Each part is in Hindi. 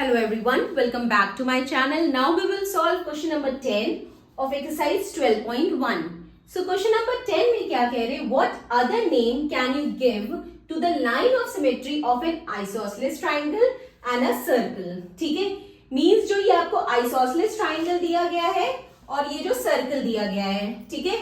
Hello everyone, welcome back to my channel. Now we will solve question number 10 of exercise 12.1. So question number 10 में क्या कह रहे हैं? What other name can you give to the line of symmetry of an isosceles triangle and a circle? ठीक है, मीन्स जो ये आपको isosceles triangle दिया गया है और ये जो सर्कल दिया गया है, ठीक है,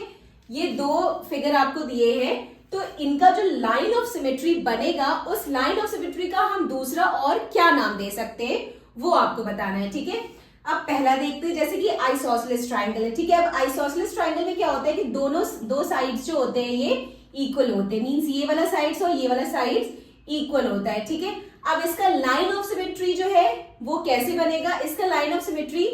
ये दो फिगर आपको दिए हैं, तो इनका जो लाइन ऑफ सिमेट्री बनेगा उस लाइन ऑफ सिमेट्री का हम दूसरा और क्या नाम दे सकते हैं वो आपको बताना है. ठीक है, अब पहला देखते हैं, जैसे कि आइसोसेलेस ट्राइंगल है. ठीक है, अब आइसोसेलेस ट्राइंगल में क्या होता है कि दोनों दो साइड्स जो होते हैं ये इक्वल होते हैं, मींस ये वाला साइड्स और ये वाला साइड्स इक्वल होता है. ठीक है, अब इसका लाइन ऑफ सिमेट्री जो है वो कैसे बनेगा? इसका लाइन ऑफ सिमेट्री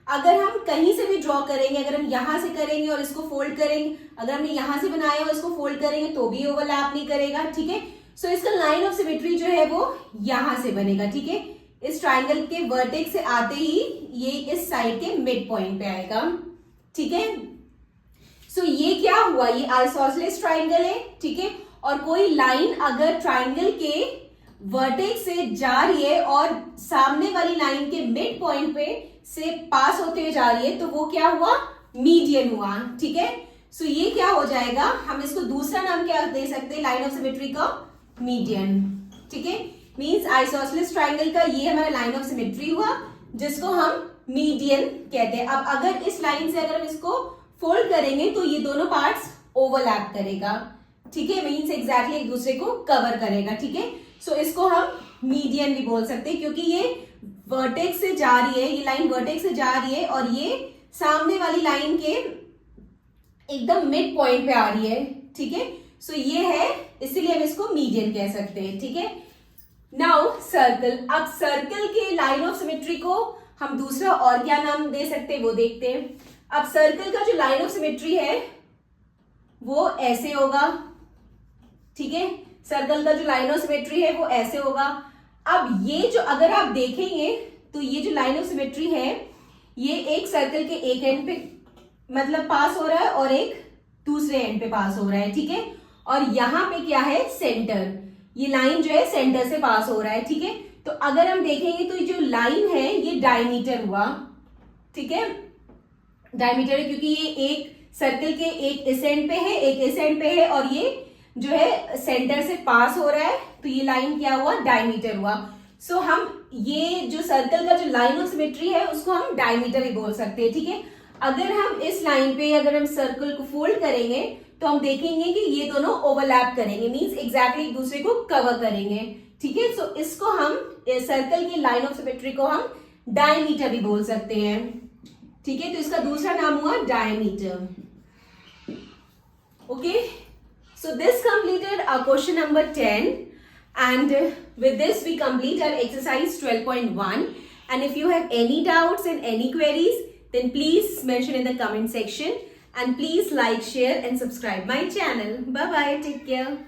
अगर हम कहीं से भी ड्रॉ करेंगे, अगर हम यहां से करेंगे और इसको फोल्ड करेंगे, अगर हमने यहां से बनाया और इसको फोल्ड करेंगे तो भी ओवरलैप नहीं करेगा. ठीक है, सो इसका लाइन ऑफ सिमेट्री जो है वो यहां से बनेगा. ठीक है, इस ट्राइंगल के वर्टेक्स से आते ही ये इस साइड के मिड पॉइंट पे आएगा. ठीक है, सो ये क्या हुआ? ये आइसोसेलेस ट्राइंगल है. ठीक है, और कोई लाइन अगर ट्राइंगल के वर्टेक्स से जा रही है और सामने वाली लाइन के मिड पॉइंट पे से पास होते हुए जा रही है तो वो क्या हुआ? मीडियन हुआ. ठीक है, सो ये क्या हो जाएगा? हम इसको दूसरा नाम क्या दे सकते हैं लाइन ऑफ सिमेट्री का? मीडियन. ठीक है, मींस आइसोसेलेस ट्राइंगल का ये हमारा लाइन ऑफ सिमेट्री हुआ जिसको हम मीडियन कहते हैं. अब अगर इस लाइन से अगर हम इसको फोल्ड करेंगे तो ये दोनों पार्ट्स ओवरलैप करेगा. ठीक है, मींस एग्जैक्टली एक दूसरे को कवर करेगा. ठीक है, सो इसको हम मीडियन भी बोल सकते हैं क्योंकि ये वर्टेक्स से जा रही है, ये लाइन वर्टेक्स से जा रही है और ये सामने वाली लाइन के एकदम मिड पॉइंट पे आ रही है. ठीक है, सो ये है, इसीलिए हम इसको मीडियन कह सकते हैं. ठीक है, नाउ सर्कल. अब सर्कल के लाइन ऑफ सिमेट्री को हम दूसरा और क्या नाम दे सकते हैं वो देखते हैं. अब सर्कल का जो लाइन ऑफ सिमेट्री है वो ऐसे होगा. ठीक है, सर्कल का जो लाइन ऑफ सिमेट्री है वो ऐसे होगा. अब ये जो अगर आप देखेंगे तो ये जो लाइन ऑफ सिमेट्री है ये एक सर्कल के एक एंड पे मतलब पास हो रहा है और एक दूसरे एंड पे पास हो रहा है. ठीक है, और यहां पे क्या है? सेंटर. ये लाइन जो है सेंटर से पास हो रहा है. ठीक है, तो अगर हम देखेंगे तो ये जो लाइन है ये डायमीटर हुआ. ठीक है, डायमीटर है क्योंकि ये एक सर्कल के एक इस एंड पे है, एक इस एंड पे है और ये जो है सेंटर से पास हो रहा है, तो ये लाइन क्या हुआ? डायमीटर हुआ. सो हम ये जो सर्कल का जो लाइन ऑफ सिमेट्री है उसको हम डायमीटर ही बोल सकते हैं. ठीक है, अगर हम इस लाइन पे अगर हम सर्कल को फोल्ड करेंगे तो हम देखेंगे कि ये दोनों ओवरलैप करेंगे, मींस एग्जैक्टली एक दूसरे को कवर करेंगे. ठीक है, सो इसको हम सर्कल की लाइन ऑफ सिमेट्री को हम डायमीटर भी बोल सकते हैं. ठीक है, तो इसका दूसरा नाम हुआ diameter. Okay, so this completed our question number 10 and with this we complete our exercise 12.1 and if you have any doubts and any queries then please mention in the comment section and please like, share and subscribe my channel. Bye bye, take care.